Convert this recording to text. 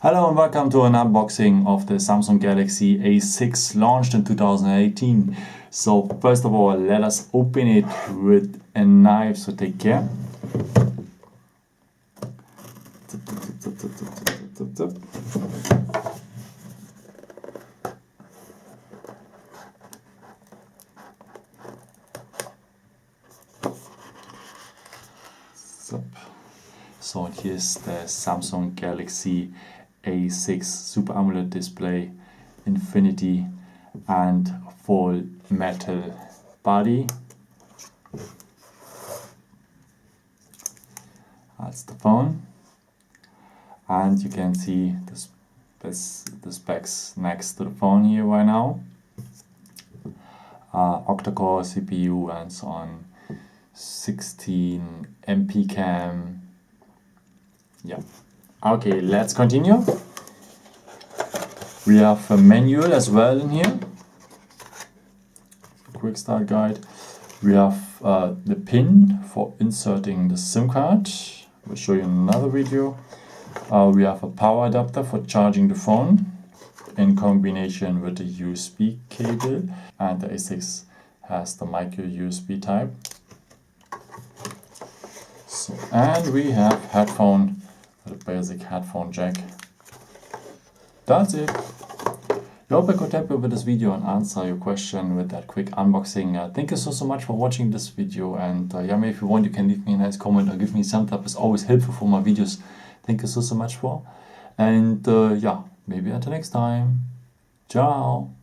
Hello and welcome to an unboxing of the Samsung Galaxy A6 launched in 2018. So first of all, let us open it with a knife, so take care. So here's the Samsung Galaxy A6 Super AMOLED display, Infinity and full metal body. That's the phone, and you can see the specs next to the phone here right now. Octa-core CPU and so on, 16 MP cam. Yeah. Okay, let's continue. We have a manual as well in here. Quick start guide. We have the pin for inserting the SIM card. We'll show you in another video. We have a power adapter for charging the phone in combination with the USB cable, and the A6 has the micro USB type. So, and we have headphone, the basic headphone jack. That's it. I hope I could help you with this video and answer your question with that quick unboxing. Thank you so much for watching this video, and yeah, maybe if you want you can leave me a nice comment or give me a thumbs up. It's always helpful for my videos. Thank you so much for, and yeah, maybe until next time. Ciao.